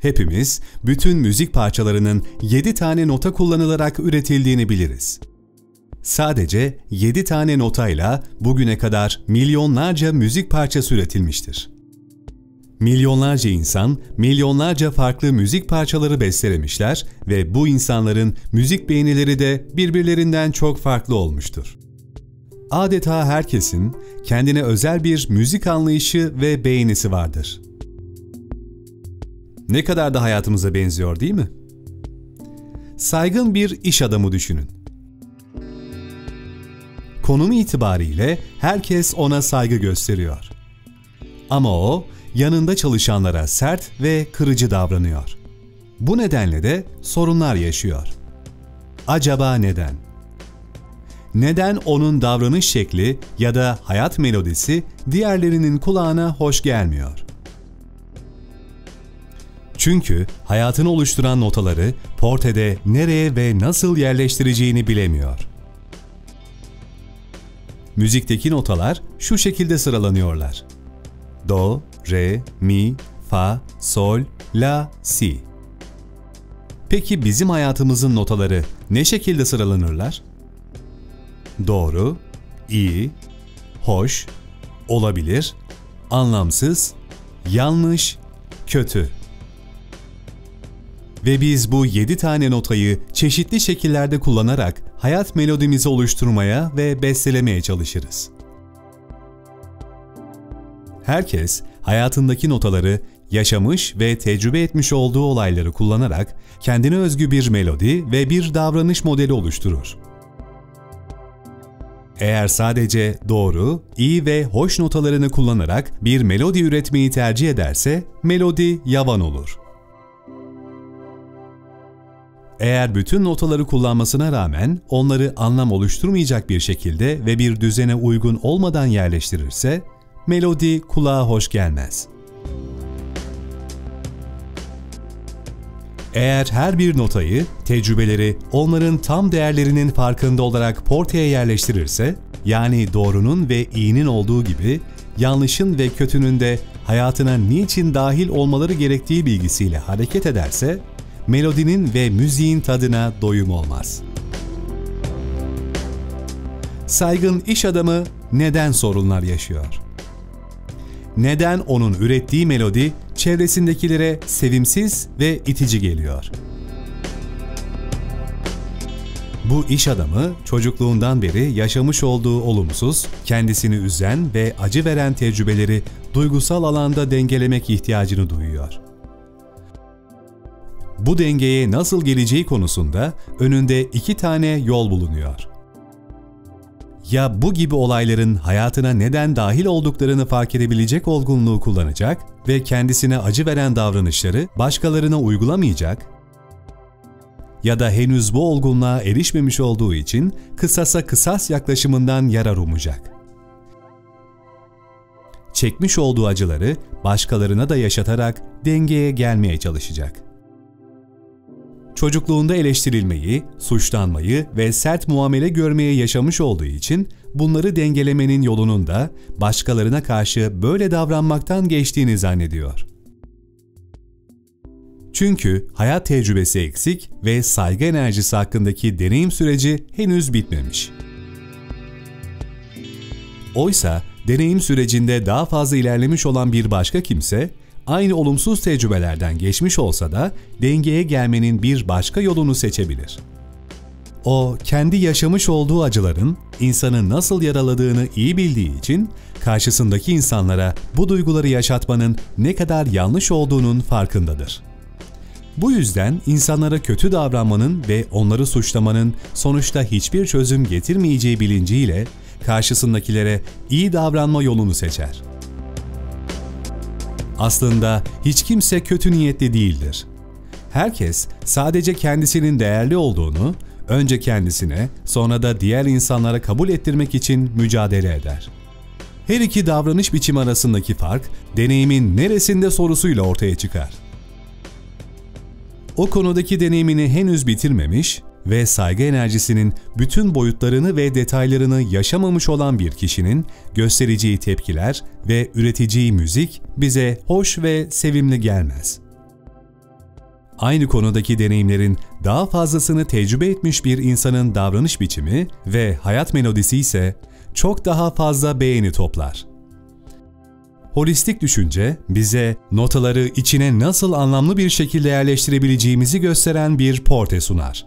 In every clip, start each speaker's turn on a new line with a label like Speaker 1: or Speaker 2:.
Speaker 1: Hepimiz bütün müzik parçalarının 7 tane nota kullanılarak üretildiğini biliriz. Sadece 7 tane notayla bugüne kadar milyonlarca müzik parçası üretilmiştir. Milyonlarca insan, milyonlarca farklı müzik parçaları bestelemişler ve bu insanların müzik beğenileri de birbirlerinden çok farklı olmuştur. Adeta herkesin kendine özel bir müzik anlayışı ve beğenisi vardır. Ne kadar da hayatımıza benziyor, değil mi? Saygın bir iş adamı düşünün. Konumu itibariyle herkes ona saygı gösteriyor. Ama o, yanında çalışanlara sert ve kırıcı davranıyor. Bu nedenle de sorunlar yaşıyor. Acaba neden? Neden onun davranış şekli ya da hayat melodisi diğerlerinin kulağına hoş gelmiyor? Çünkü hayatını oluşturan notaları portede nereye ve nasıl yerleştireceğini bilemiyor. Müzikteki notalar şu şekilde sıralanıyorlar: Do, Re, Mi, Fa, Sol, La, Si. Peki bizim hayatımızın notaları ne şekilde sıralanırlar? Doğru, iyi, hoş, olabilir, anlamsız, yanlış, kötü. Ve biz bu 7 tane notayı çeşitli şekillerde kullanarak hayat melodimizi oluşturmaya ve bestelemeye çalışırız. Herkes hayatındaki notaları yaşamış ve tecrübe etmiş olduğu olayları kullanarak kendine özgü bir melodi ve bir davranış modeli oluşturur. Eğer sadece doğru, iyi ve hoş notalarını kullanarak bir melodi üretmeyi tercih ederse melodi yavan olur. Eğer bütün notaları kullanmasına rağmen onları anlam oluşturmayacak bir şekilde ve bir düzene uygun olmadan yerleştirirse melodi kulağa hoş gelmez. Eğer her bir notayı, tecrübeleri onların tam değerlerinin farkında olarak portaya yerleştirirse, yani doğrunun ve iyinin olduğu gibi yanlışın ve kötünün de hayatına niçin dahil olmaları gerektiği bilgisiyle hareket ederse, melodinin ve müziğin tadına doyum olmaz. Saygın iş adamı neden sorunlar yaşıyor? Neden onun ürettiği melodi çevresindekilere sevimsiz ve itici geliyor? Bu iş adamı çocukluğundan beri yaşamış olduğu olumsuz, kendisini üzen ve acı veren tecrübeleri duygusal alanda dengelemek ihtiyacını duyuyor. Bu dengeye nasıl geleceği konusunda önünde 2 tane yol bulunuyor. Ya bu gibi olayların hayatına neden dahil olduklarını fark edebilecek olgunluğu kullanacak ve kendisine acı veren davranışları başkalarına uygulamayacak, ya da henüz bu olgunluğa erişmemiş olduğu için kısasa kısas yaklaşımından yarar umacak. Çekmiş olduğu acıları başkalarına da yaşatarak dengeye gelmeye çalışacak. Çocukluğunda eleştirilmeyi, suçlanmayı ve sert muamele görmeye yaşamış olduğu için bunları dengelemenin yolunun da başkalarına karşı böyle davranmaktan geçtiğini zannediyor. Çünkü hayat tecrübesi eksik ve saygı enerjisi hakkındaki deneyim süreci henüz bitmemiş. Oysa deneyim sürecinde daha fazla ilerlemiş olan bir başka kimse, aynı olumsuz tecrübelerden geçmiş olsa da dengeye gelmenin bir başka yolunu seçebilir. O, kendi yaşamış olduğu acıların insanı nasıl yaraladığını iyi bildiği için karşısındaki insanlara bu duyguları yaşatmanın ne kadar yanlış olduğunun farkındadır. Bu yüzden insanlara kötü davranmanın ve onları suçlamanın sonuçta hiçbir çözüm getirmeyeceği bilinciyle karşısındakilere iyi davranma yolunu seçer. Aslında hiç kimse kötü niyetli değildir. Herkes sadece kendisinin değerli olduğunu, önce kendisine, sonra da diğer insanlara kabul ettirmek için mücadele eder. Her iki davranış biçimi arasındaki fark, deneyimin neresinde sorusuyla ortaya çıkar. O konudaki deneyimini henüz bitirmemiş ve saygı enerjisinin bütün boyutlarını ve detaylarını yaşamamış olan bir kişinin göstereceği tepkiler ve üreteceği müzik bize hoş ve sevimli gelmez. Aynı konudaki deneyimlerin daha fazlasını tecrübe etmiş bir insanın davranış biçimi ve hayat melodisi ise çok daha fazla beğeni toplar. Holistik düşünce, bize notaları içine nasıl anlamlı bir şekilde yerleştirebileceğimizi gösteren bir portre sunar.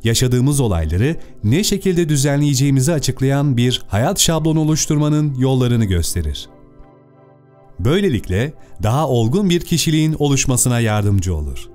Speaker 1: Yaşadığımız olayları ne şekilde düzenleyeceğimizi açıklayan bir hayat şablonu oluşturmanın yollarını gösterir. Böylelikle daha olgun bir kişiliğin oluşmasına yardımcı olur.